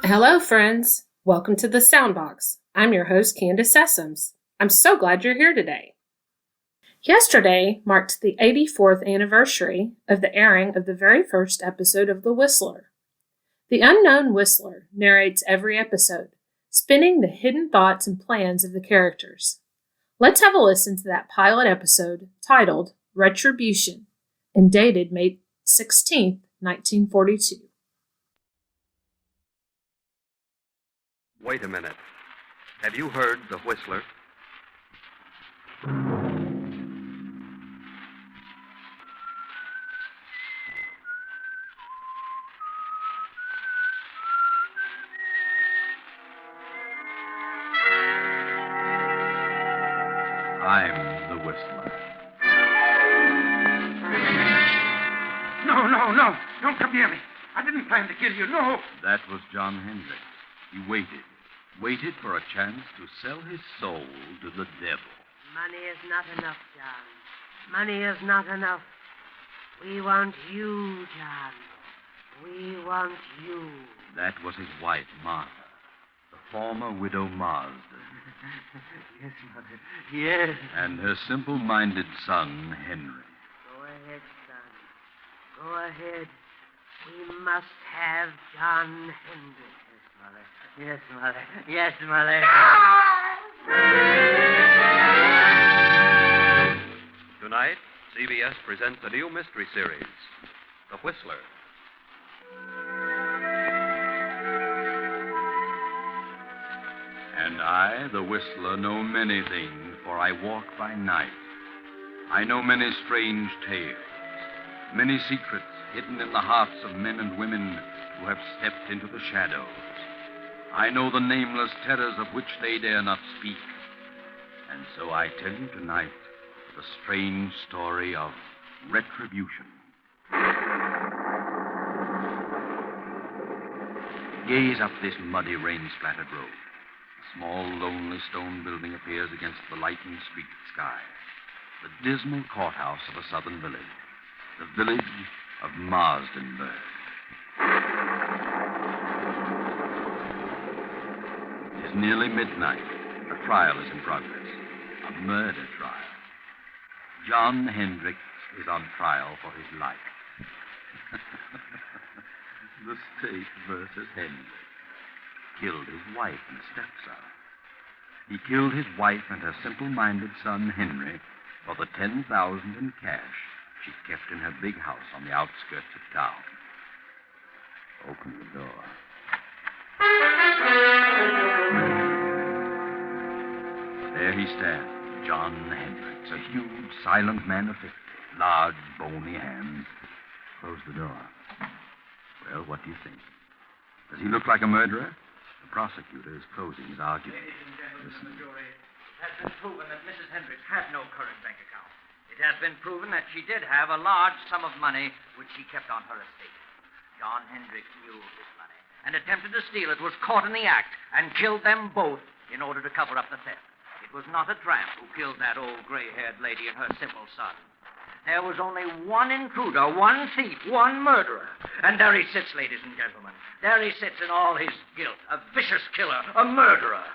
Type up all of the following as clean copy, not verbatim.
Hello, friends. Welcome to the Soundbox. I'm your host, Candace Sessoms. I'm so glad you're here today. Yesterday marked the 84th anniversary of the airing of the very first episode of The Whistler. The unknown Whistler narrates every episode, spinning the hidden thoughts and plans of the characters. Let's have a listen to that pilot episode titled Retribution and dated May 16, 1942. Wait a minute. Have you heard the Whistler? I'm the Whistler. No. Don't come near me. I didn't plan to kill you, no. That was John Hendricks. He waited for a chance to sell his soul to the devil. Money is not enough, John. Money is not enough. We want you, John. We want you. That was his wife, Martha, the former widow Marsden. Yes, Mother. Yes. And her simple-minded son, Henry. Go ahead, son. Go ahead. We must have John Hendricks. Yes, Mother. Yes, Mother. Tonight, CBS presents a new mystery series, The Whistler. And I, the Whistler, know many things, for I walk by night. I know many strange tales, many secrets hidden in the hearts of men and women who have stepped into the shadows. I know the nameless terrors of which they dare not speak. And so I tell you tonight the strange story of Retribution. Gaze up this muddy, rain-splattered road. A small, lonely stone building appears against the lightning-streaked sky. The dismal courthouse of a southern village. The village of Marsdenburg. It is nearly midnight. A trial is in progress. A murder trial. John Hendricks is on trial for his life. The state versus Hendricks. Killed his wife and stepson. He killed his wife and her simple-minded son, Henry, for the $10,000 in cash she kept in her big house on the outskirts of town. Open the door. There he stands, John Hendricks, a huge, silent man of 50, large, bony hands. Close the door. Well, what do you think? Does he look like a murderer? The prosecutor is closing his argument. Ladies and gentlemen Listen. of the jury, it has been proven that Mrs. Hendricks had no current bank account. It has been proven that she did have a large sum of money which she kept on her estate. John Hendricks knew of this money and attempted to steal it, was caught in the act, and killed them both in order to cover up the theft. It was not a tramp who killed that old gray-haired lady and her simple son. There was only one intruder, one thief, one murderer. And there he sits, ladies and gentlemen. There he sits in all his guilt, a vicious killer, a murderer.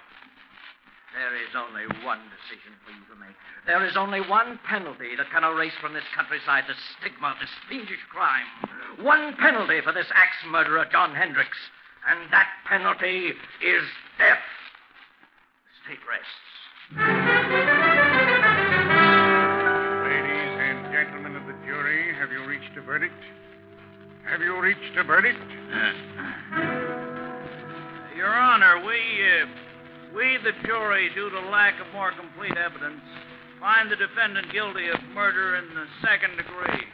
There is only one decision for you to make. There is only one penalty that can erase from this countryside the stigma of this fiendish crime. One penalty for this axe murderer, John Hendricks. And that penalty is death. The state rests. Ladies and gentlemen of the jury, have you reached a verdict? Have you reached a verdict? Your Honor, we, the jury, due to lack of more complete evidence, find the defendant guilty of murder in the second degree.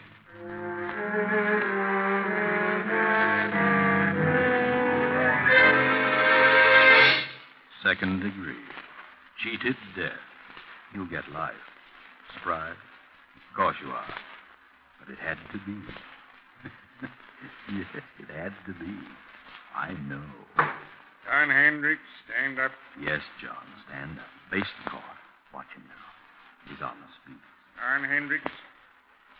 Second degree. Cheated death. You get life. Surprised? Of course you are. But it had to be. Yes, it had to be. I know. John Hendricks, stand up. Yes, John, stand up. Face the court. Watch him now. He's on the speed. John Hendricks,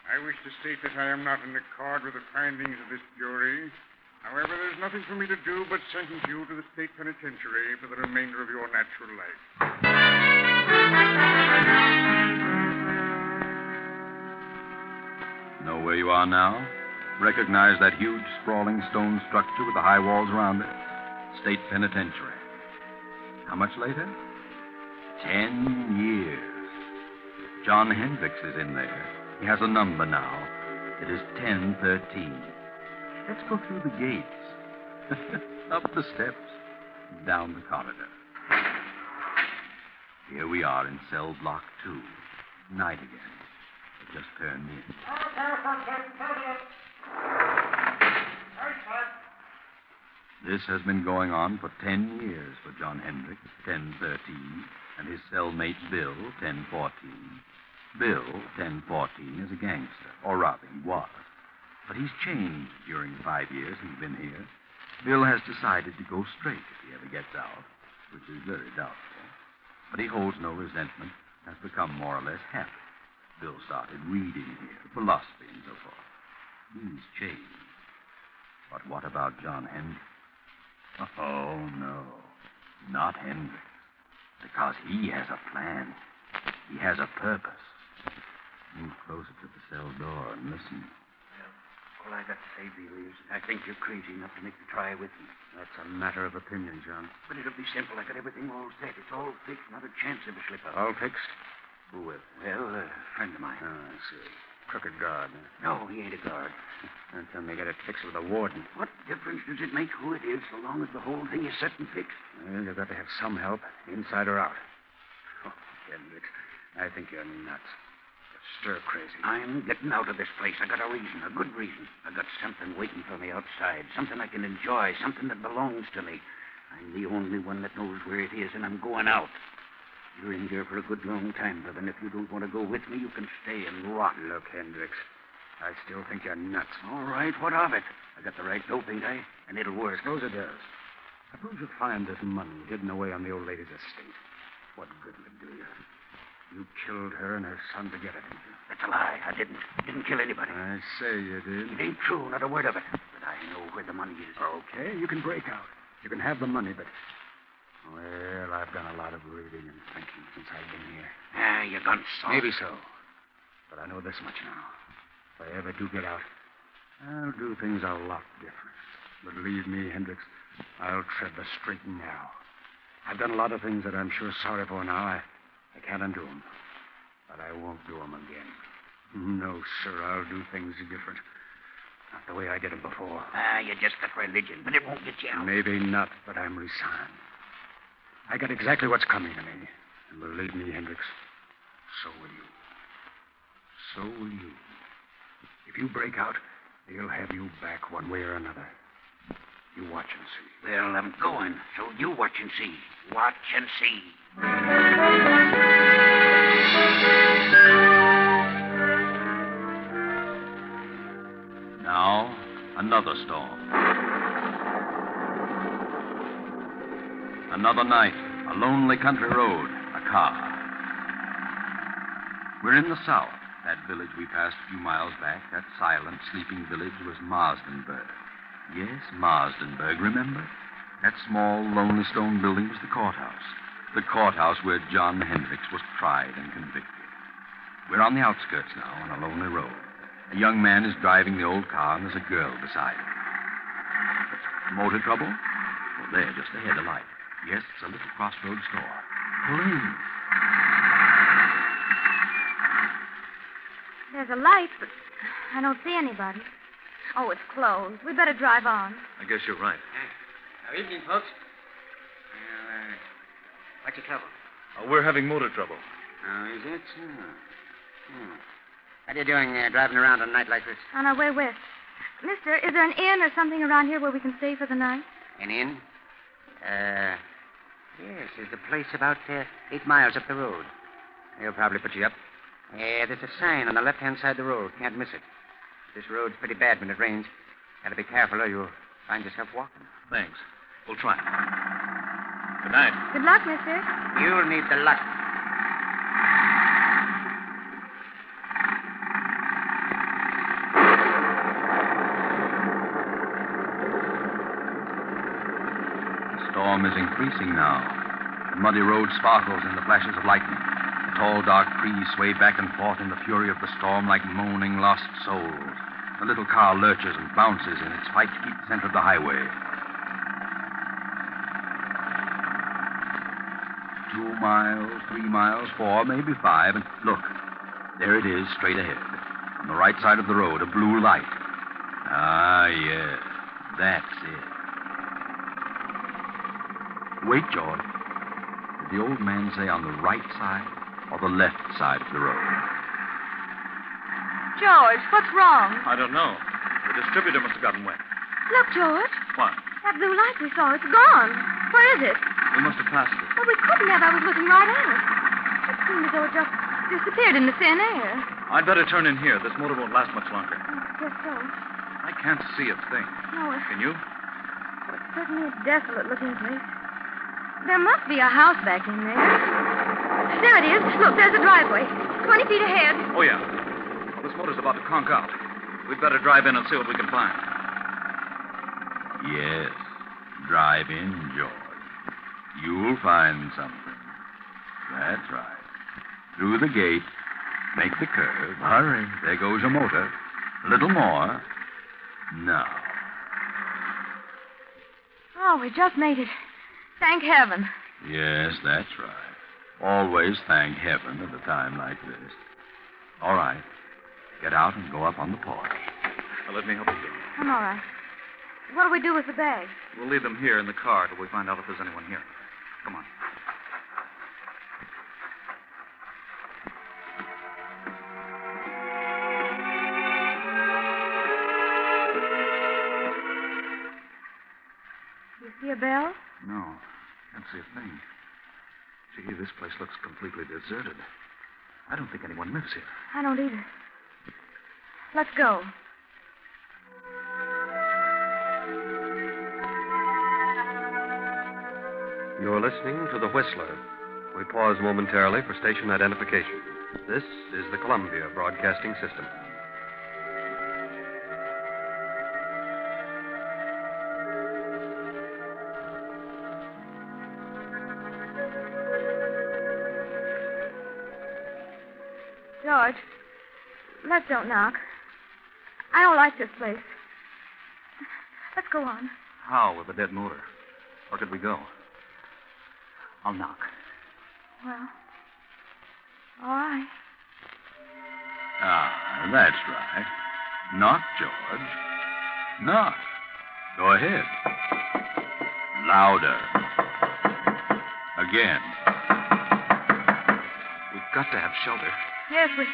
I wish to state that I am not in accord with the findings of this jury. However, there's nothing for me to do but sentence you to the state penitentiary for the remainder of your natural life. Know where you are now? Recognize that huge, sprawling stone structure with the high walls around it? State penitentiary. How much later? 10 years. John Hendricks is in there. He has a number now. It is 1013. Let's go through the gates. Up the steps. Down the corridor. Here we are in cell block 2. Night again. It just turned in. This has been going on for 10 years for John Hendricks, 1013, and his cellmate Bill, 1014. Bill, 1014, is a gangster, or rather, he was. But he's changed during the 5 years he's been here. Bill has decided to go straight if he ever gets out, which is very doubtful. But he holds no resentment, has become more or less happy. Bill started reading here, philosophy and so forth. He's changed. But what about John Hendricks? Oh, no. Not Hendricks. Because he has a plan. He has a purpose. Move closer to the cell door and listen. All I got to say, Bill, is I think you're crazy enough to make the try with me. That's a matter of opinion, John. But it'll be simple. I got everything all set. It's all fixed. Not a chance of a slip-up. All fixed? Who with? Well, a friend of mine. Oh, I see. Crooked guard. No, he ain't a guard. Don't tell me you got it fixed with a warden. What difference does it make who it is so long as the whole thing is set and fixed? Well, you've got to have some help, inside or out. Oh, Hendricks, I think you're nuts. You're stir crazy. I'm getting out of this place. I got a reason, a good reason. I got something waiting for me outside, something I can enjoy, something that belongs to me. I'm the only one that knows where it is, and I'm going out. You're in here for a good long time, Bob, and if you don't want to go with me, you can stay and rot. Look, Hendricks, I still think you're nuts. All right, what of it? I got the right dope, ain't I? And it'll work. Suppose it does. Suppose you find this money hidden away on the old lady's estate. What good will it do you? You killed her and her son to get it, didn't you? That's a lie. I didn't. Didn't kill anybody. I say you did. It ain't true, not a word of it. But I know where the money is. Okay, you can break out. You can have the money, but... Well, I've done a lot of reading and thinking since I've been here. Ah, you gone soft. Maybe so. But I know this much now. If I ever do get out, I'll do things a lot different. Believe me, Hendricks, I'll tread the straight and narrow. I've done a lot of things that I'm sure sorry for now. I can't undo them. But I won't do them again. No, sir, I'll do things different. Not the way I did them before. Ah, you just got religion, but it won't get you out. Maybe not, but I'm resigned. I got exactly what's coming to me. And believe me, Hendricks, so will you. So will you. If you break out, they'll have you back one way or another. You watch and see. Well, I'm going, so you watch and see. Watch and see. Now, another storm. Another night, a lonely country road, a car. We're in the south. That village we passed a few miles back, that silent, sleeping village, was Marsdenburg. Yes, Marsdenburg, remember? That small, lonely stone building was the courthouse. The courthouse where John Hendricks was tried and convicted. We're on the outskirts now, on a lonely road. A young man is driving the old car, and there's a girl beside him. Motor trouble? Well, there, just ahead, a light. Yes, it's a little crossroads store. Pull in. There's a light, but I don't see anybody. Oh, it's closed. We better drive on. I guess you're right. Good evening, folks. What's your trouble? We're having motor trouble. Oh, is it? What are you doing driving around on a night like this? On our way west. Mister, is there an inn or something around here where we can stay for the night? An inn? Yes, there's a place about 8 miles up the road. They'll probably put you up. There's a sign on the left-hand side of the road. Can't miss it. This road's pretty bad when it rains. Gotta be careful or you'll find yourself walking. Thanks. We'll try. Good night. Good luck, mister. You'll need the luck. storm is increasing now. The muddy road sparkles in the flashes of lightning. The tall, dark trees sway back and forth in the fury of the storm like moaning lost souls. The little car lurches and bounces in its fight to keep the center of the highway. 2 miles, 3 miles, 4, maybe 5, and look, there it is, straight ahead. On the right side of the road, a blue light. Ah, yes, that's it. Wait, George. Did the old man say on the right side or the left side of the road? George, what's wrong? I don't know. The distributor must have gotten wet. Look, George. What? That blue light we saw, it's gone. Where is it? We must have passed it. Well, we couldn't have. I was looking right at it. It seemed as though it just disappeared in the thin air. I'd better turn in here. This motor won't last much longer. Guess so. I can't see a thing. No, Can you? it's certainly a desolate-looking place. There must be a house back in there. There it is. Look, there's a driveway. 20 feet ahead. Oh, yeah. Well, this motor's about to conk out. We'd better drive in and see what we can find. Yes, drive in, George. You'll find something. That's right. Through the gate. Make the curve. Hurry. There goes your motor. A little more. Now. Oh, we just made it. Thank heaven. Yes, that's right. Always thank heaven at a time like this. All right. Get out and go up on the porch. Now, let me help you. I'm all right. What do we do with the bags? We'll leave them here in the car till we find out if there's anyone here. Come on. You see a bell? No. Can't see a thing. Gee, this place looks completely deserted. I don't think anyone lives here. I don't either. Let's go. You're listening to The Whistler. We pause momentarily for station identification. This is the Columbia Broadcasting System. George, let's don't knock. I don't like this place. Let's go on. How with a dead motor? Where could we go? I'll knock. Well, all right. Ah, that's right. Knock, George. Knock. Go ahead. Louder. Again. We've got to have shelter. Yes, we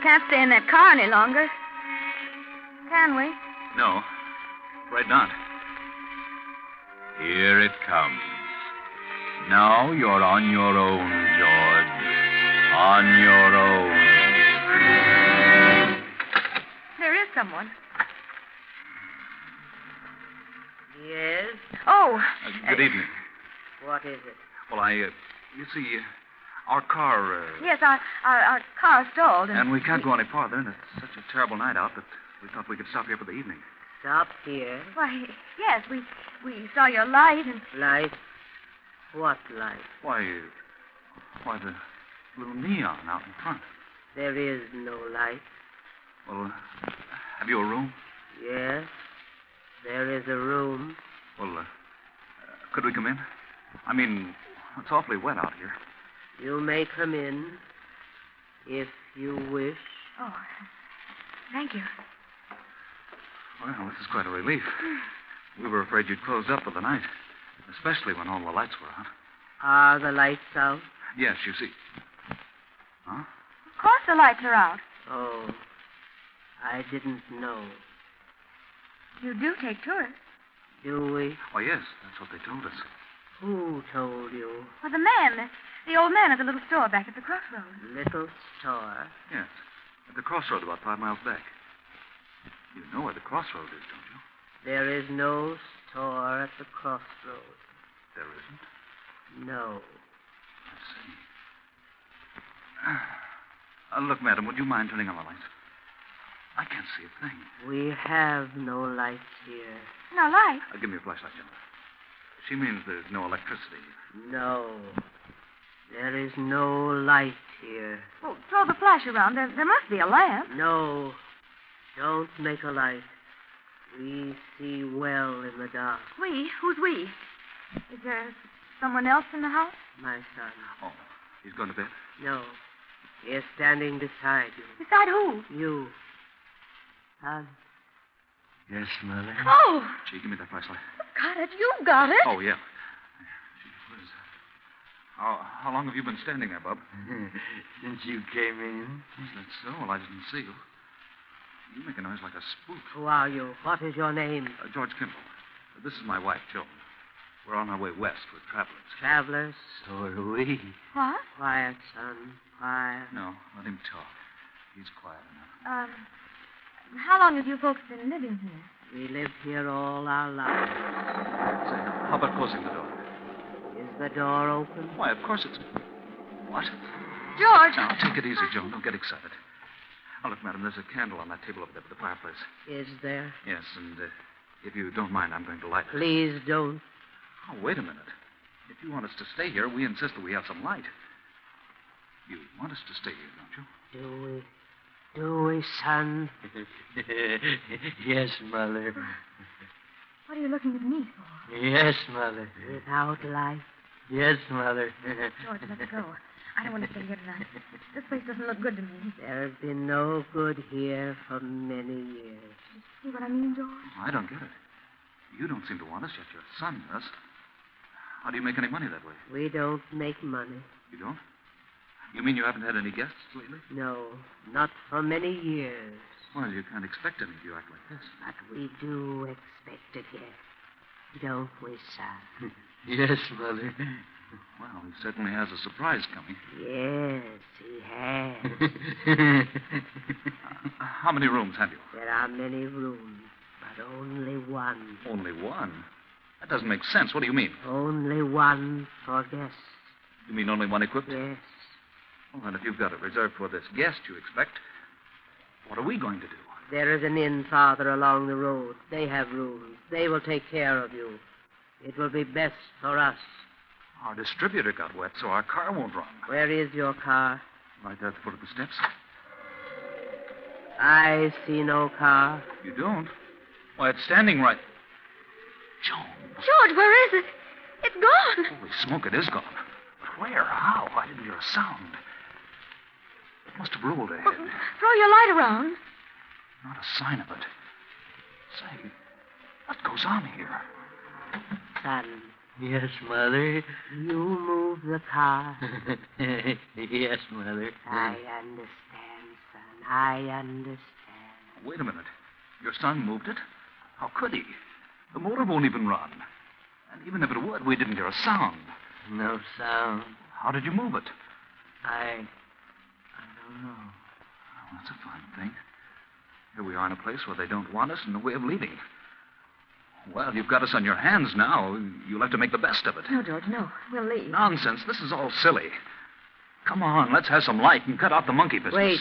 can't stay in that car any longer. Can we? No. Afraid not. Here it comes. Now you're on your own, George. On your own. There is someone. Yes? Oh. Good evening. What is it? Well, you see, our car... Yes, our car stalled. And we can't go any farther, and it's such a terrible night out that we thought we could stop here for the evening. Stop here? Why, yes, we saw your light and... Light? What light? Why, the little neon out in front. There is no light. Well, have you a room? Yes, there is a room. Well, could we come in? I mean, it's awfully wet out here. You may come in if you wish. Oh, thank you. Well, this is quite a relief. We were afraid you'd closed up for the night, especially when all the lights were out. Are the lights out? Yes, you see. Huh? Of course the lights are out. Oh, I didn't know. You do take tourists. Do we? Oh, yes, that's what they told us. Who told you? Well, the old man at the little store back at the crossroads. Little store? Yes, at the crossroad about 5 miles back. You know where the crossroad is, don't you? There is no store at the crossroad. There isn't? No. Let's see. Look, madam, would you mind turning on the lights? I can't see a thing. We have no lights here. No light. Give me a flashlight, gentlemen. She means there's no electricity. No. There is no light here. Well, throw the flash around. There must be a lamp. No. Don't make a light. We see well in the dark. We? Who's we? Is there someone else in the house? My son. Oh, he's gone to bed? No. He is standing beside you. Beside who? You. Son. Yes, Mother. Oh! Gee, give me that flashlight. Got it. You got it. Oh, yeah. Gee whiz. How long have you been standing there, Bub? Since you came in. Is that so? Well, I didn't see you. You make a noise like a spook. Who are you? What is your name? George Kimball. This is my wife, Joan. We're on our way west with travelers. Travelers? So are we. What? Quiet, son. Quiet. No, let him talk. He's quiet enough. How long have you folks been living here? We lived here all our lives. Say, how about closing the door? Is the door open? Why, of course it's... What? George! Now, take it easy, Joan. Don't get excited. Oh, look, madam, there's a candle on that table over there by the fireplace. Is there? Yes, and if you don't mind, I'm going to light it. Please don't. Oh, wait a minute. If you want us to stay here, we insist that we have some light. You want us to stay here, don't you? Do we? Do we, son? Yes, Mother. What are you looking at me for? Yes, Mother. Without light? Yes, Mother. George, let's go. I don't want to stay here tonight. This place doesn't look good to me. There has been no good here for many years. You see what I mean, George? I don't get it. You don't seem to want us, yet your son does. How do you make any money that way? We don't make money. You don't? You mean you haven't had any guests lately? No, not for many years. Well, you can't expect any if you act like this. But we do expect it here. Don't we, son? Yes, Mother. Well, he certainly has a surprise coming. Yes, he has. How many rooms have you? There are many rooms, but only one. Only one? That doesn't make sense. What do you mean? Only one for guests. You mean only one equipped? Yes. Well, then, if you've got it reserved for this guest you expect, what are we going to do? There is an inn farther along the road. They have rooms. They will take care of you. It will be best for us. Our distributor got wet, so our car won't run. Where is your car? Right there at the foot of the steps. I see no car. You don't? Why, it's standing right... Joan. George, where is it? It's gone. Holy smoke, it is gone. But where? How? I didn't hear a sound. It must have rolled ahead. Well, throw your light around. Not a sign of it. Say, what goes on here? Son. Yes, Mother. You move the car. Yes, Mother. I understand, son. I understand. Wait a minute. Your son moved it? How could he? The motor won't even run. And even if it would, we didn't hear a sound. No sound. How did you move it? I don't know. Oh, that's a fine thing. Here we are in a place where they don't want us and no way of leaving. Well, you've got us on your hands now. You'll have to make the best of it. No, George, no. We'll leave. Nonsense. This is all silly. Come on, let's have some light and cut out the monkey business. Wait.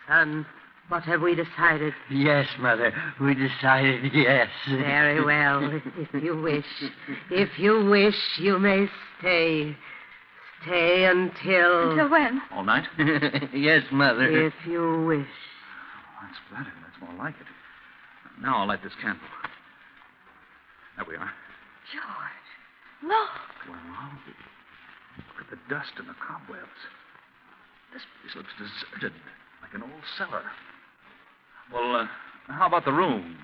Son, what have we decided? Yes, Mother. We decided yes. Very well. If you wish. If you wish, you may stay. Stay until... Until when? All night? Yes, Mother. If you wish. Oh, that's better. That's more like it. Now I'll light this candle. There we are. George, look. Well, look at the dust and the cobwebs. This place looks deserted, like an old cellar. Well, how about the room?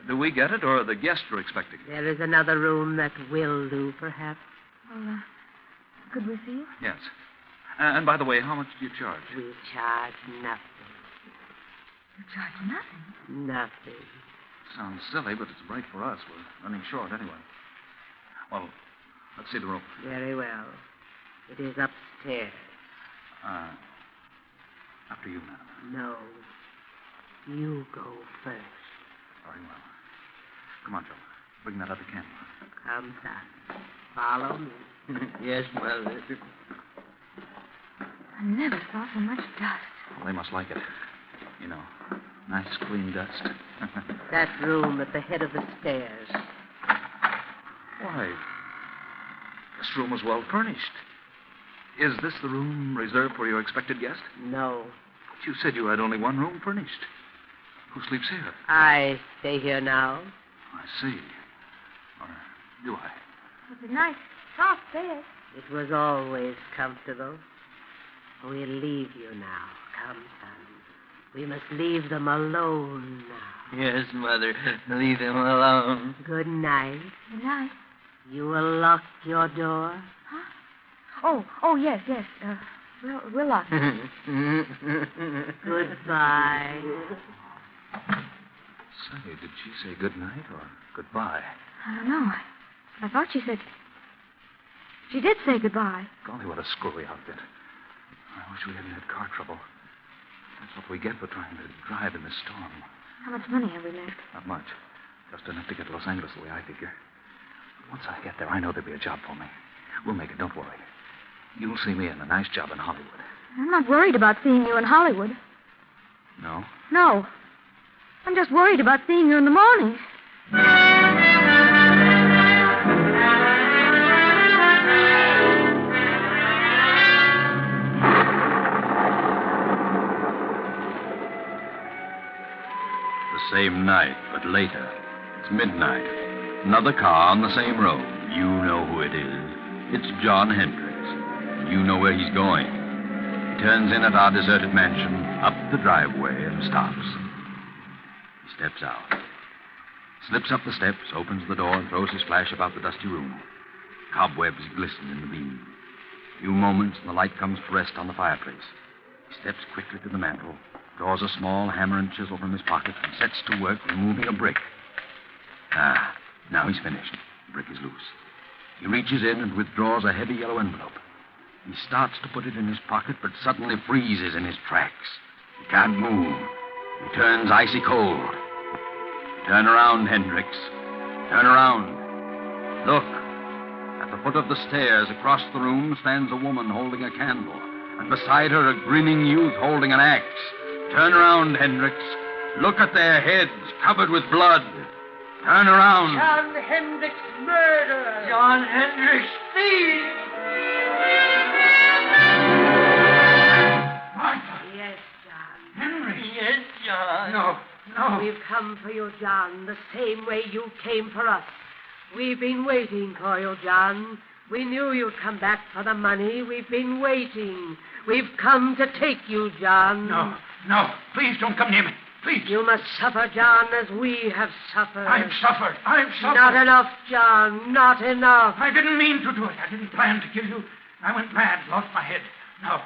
Do we get it, or the guests are expecting it? There is another room that will do, perhaps. Well, could we see it? Yes. And by the way, how much do you charge? We charge nothing. You charge nothing? Nothing. Sounds silly, but it's bright for us. We're running short anyway. Well, let's see the room. Very well. It is upstairs. After you, madam. No. You go first. Very well. Come on, Joe. Bring that other candle. Come, son. Follow me. Yes, Mother. I never saw so much dust. Well, they must like it. You know, nice, clean dust. That room at the head of the stairs. Why, This room was well furnished. Is this the room reserved for your expected guest? No. But you said you had only one room furnished. Who sleeps here? I stay here now. I see. Or do I? It's a nice, soft bed. It was always comfortable. We'll leave you now. Come, son. We must leave them alone now. Yes, Mother. Leave them alone. Good night. Good night. You will lock your door? Oh, yes. We'll lock it. Goodbye. Say, did she say good night or goodbye? I don't know. I thought she said... She did say goodbye. Golly, what a screwy outfit. I wish we hadn't had car trouble. That's what we get for trying to drive in this storm. How much money have we left? Not much. Just enough to get to Los Angeles the way I figure. Once I get there, I know there'll be a job for me. We'll make it, don't worry. You'll see me in a nice job in Hollywood. I'm not worried about seeing you in Hollywood. No? No. I'm just worried about seeing you in the morning. The same night, but later. It's midnight. Another car on the same road. You know who it is. It's John Hendricks. You know where he's going. He turns in at our deserted mansion, up the driveway, and stops. He steps out. Slips up the steps, opens the door, and throws his flash about the dusty room. Cobwebs glisten in the beam. A few moments, and the light comes to rest on the fireplace. He steps quickly to the mantel, draws a small hammer and chisel from his pocket, and sets to work removing a brick. Now he's finished. The brick is loose. He reaches in and withdraws a heavy yellow envelope. He starts to put it in his pocket, but suddenly freezes in his tracks. He can't move. He turns icy cold. Turn around, Hendricks. Turn around. Look. At the foot of the stairs across the room stands a woman holding a candle, and beside her a grinning youth holding an axe. Turn around, Hendricks. Look at their heads covered with blood. Turn around. John Hendricks, murderer. John Hendricks, thief. Martha. Yes, John. Henry. Yes, John. No. We've come for you, John, the same way you came for us. We've been waiting for you, John. We knew you'd come back for the money. We've been waiting. We've come to take you, John. No. Please don't come near me. Please. You must suffer, John, as we have suffered. I've suffered. Not enough, John. Not enough. I didn't mean to do it. I didn't plan to kill you. I went mad, lost my head. No,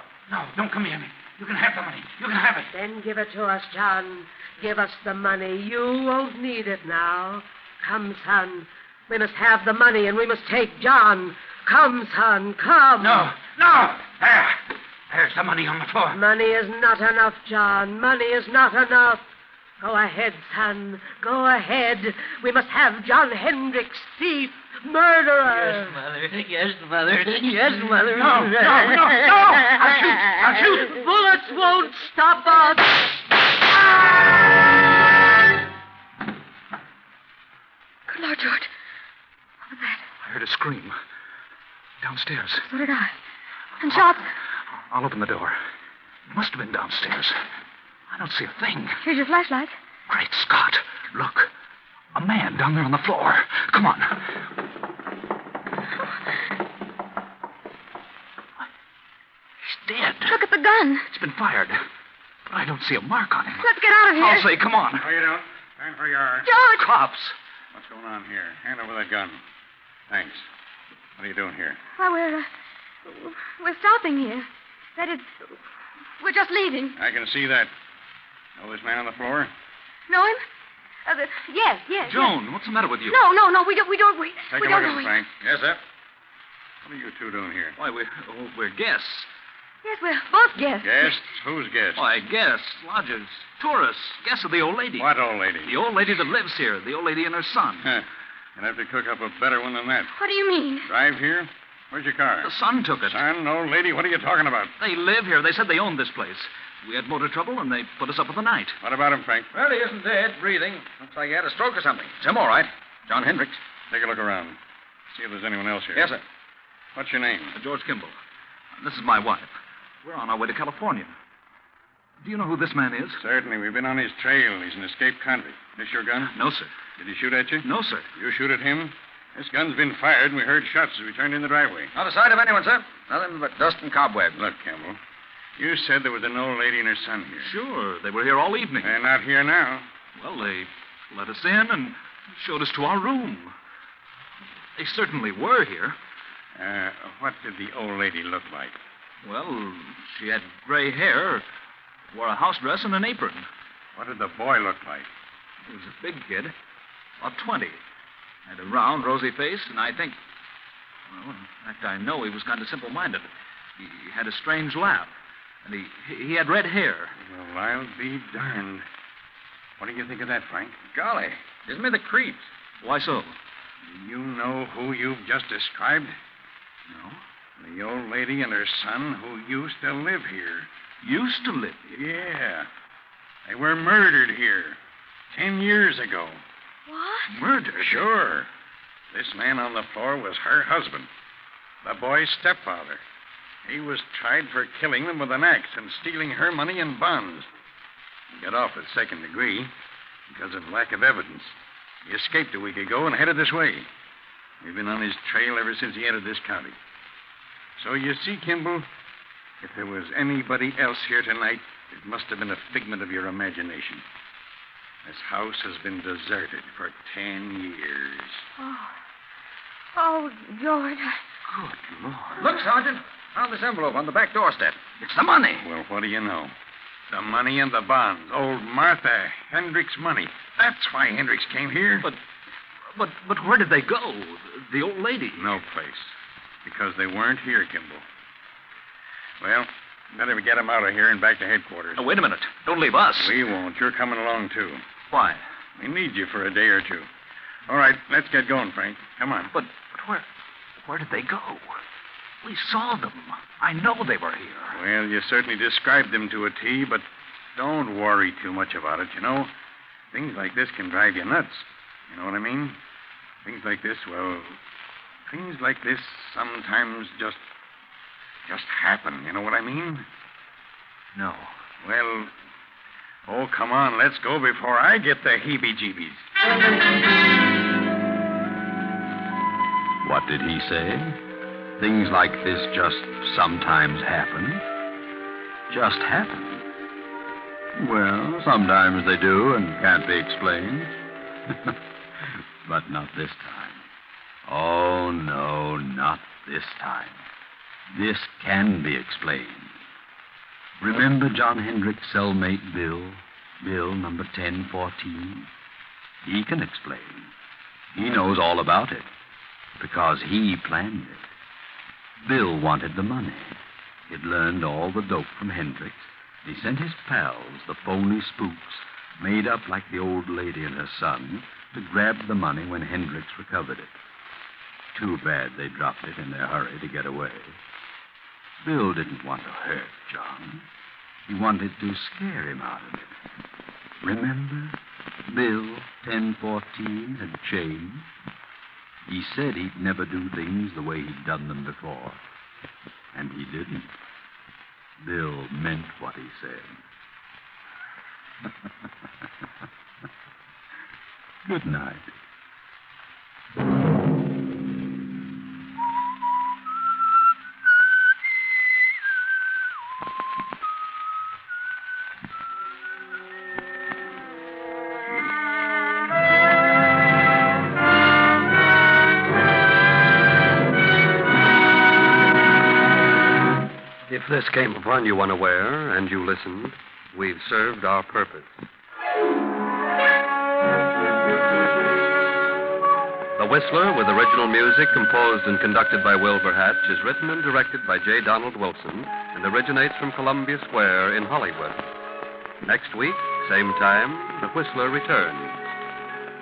don't come near me. You can have the money. You can have it. Then give it to us, John. Give us the money. You won't need it now. Come, son. We must have the money, and we must take John. Come, son, come. No. There's the money on the floor. Money is not enough, John. Money is not enough. Go ahead, son. Go ahead. We must have John Hendricks, thief, murderer. Yes, Mother. Yes, Mother. Yes, Mother. No. I'll shoot. Bullets won't stop us. Good Lord, George. What was that? I heard a scream. Downstairs. So did I. And shots. I'll open the door. It must have been downstairs. I don't see a thing. Here's your flashlight. Great Scott. Look. A man down there on the floor. Come on. He's dead. Look at the gun. It's been fired. But I don't see a mark on him. Let's get out of here. I'll say, come on. No, you don't. Stand where you are. George! Cops. What's going on here? Hand over that gun. Thanks. What are you doing here? Why, we're stopping here. That is, we're just leaving. I can see that. Know this man on the floor? Know him? Yes. Joan, what's the matter with you? No, we don't. Take We a don't look know at him, him. Frank. Yes, sir. What are you two doing here? Why, we're guests. Yes, we're both guests. Guests? Who's guests? Why, guests, lodgers, tourists, guests of the old lady. What old lady? The old lady that lives here, the old lady and her son. You'll have to cook up a better one than that. What do you mean? Drive here? Where's your car? The son took it. Son, old lady, what are you talking about? They live here. They said they owned this place. We had motor trouble, and they put us up for the night. What about him, Frank? Well, he isn't dead, breathing. Looks like he had a stroke or something. It's him, all right. John Hendricks. Take a look around. See if there's anyone else here. Yes, sir. What's your name? George Kimball. This is my wife. We're on our way to California. Do you know who this man is? Certainly. We've been on his trail. He's an escaped convict. This your gun? No, sir. Did he shoot at you? No, sir. You shoot at him? This gun's been fired, and we heard shots as we turned in the driveway. Not a sight of anyone, sir. Nothing but dust and cobwebs. Look, Campbell, you said there was an old lady and her son here. Sure. They were here all evening. They're not here now. Well, they let us in and showed us to our room. They certainly were here. What did the old lady look like? Well, she had gray hair, wore a house dress and an apron. What did the boy look like? He was a big kid, about 20. Had a round, rosy face, and I think... Well, in fact, I know he was kind of simple-minded. He had a strange laugh, and he had red hair. Well, I'll be darned. What do you think of that, Frank? Golly, gives me the creeps. Why so? Do you know who you've just described? No. The old lady and her son who used to live here. Used to live here? Yeah. They were murdered here 10 years ago. What? Murder? Sure. This man on the floor was her husband, the boy's stepfather. He was tried for killing them with an axe and stealing her money and bonds. He got off at second degree because of lack of evidence. He escaped a week ago and headed this way. We've been on his trail ever since he entered this county. So you see, Kimball, if there was anybody else here tonight, it must have been a figment of your imagination. This house has been deserted for 10 years. Oh, George. Good Lord. Look, Sergeant. Found this envelope on the back doorstep. It's the money. Well, what do you know? The money and the bonds. Old Martha Hendricks' money. That's why Hendricks came here. But where did they go? The old lady? No place. Because they weren't here, Kimball. Well, better get them out of here and back to headquarters. Oh, wait a minute. Don't leave us. We won't. You're coming along, too. Why? We need you for a day or two. All right, let's get going, Frank. Come on. But where did they go? We saw them. I know they were here. Well, you certainly described them to a T, but don't worry too much about it, you know. Things like this can drive you nuts. You know what I mean? Things like this sometimes just happen. You know what I mean? No. Well, oh, come on. Let's go before I get the heebie-jeebies. What did he say? Things like this just sometimes happen? Just happen? Well, sometimes they do and can't be explained. But not this time. Oh, no, not this time. This can be explained. Remember John Hendrick's cellmate, Bill? Bill, number 1014? He can explain. He knows all about it because he planned it. Bill wanted the money. He'd learned all the dope from Hendricks. He sent his pals, the phony spooks, made up like the old lady and her son, to grab the money when Hendricks recovered it. Too bad they dropped it in their hurry to get away. Bill didn't want to hurt John. He wanted to scare him out of it. Remember? Bill, 1014, had changed. He said he'd never do things the way he'd done them before. And he didn't. Bill meant what he said. Good night. If this came upon you unaware and you listened, we've served our purpose. The Whistler, with original music composed and conducted by Wilbur Hatch, is written and directed by J. Donald Wilson and originates from Columbia Square in Hollywood. Next week, same time, The Whistler returns.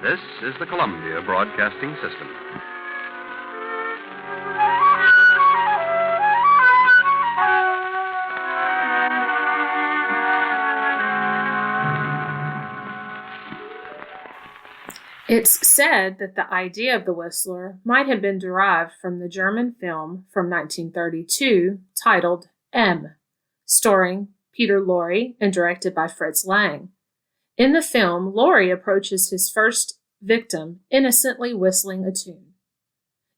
This is the Columbia Broadcasting System. It's said that the idea of the whistler might have been derived from the German film from 1932 titled M, starring Peter Lorre and directed by Fritz Lang. In the film, Lorre approaches his first victim innocently whistling a tune.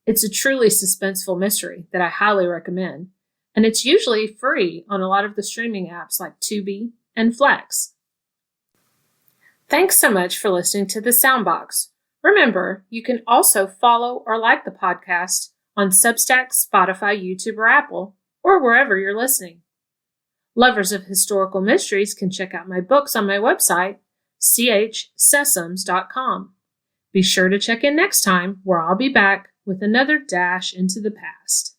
It's a truly suspenseful mystery that I highly recommend, and it's usually free on a lot of the streaming apps like Tubi and Flex. Thanks so much for listening to the Soundbox. Remember, you can also follow or like the podcast on Substack, Spotify, YouTube, or Apple, or wherever you're listening. Lovers of historical mysteries can check out my books on my website, chsesams.com. Be sure to check in next time, where I'll be back with another dash into the past.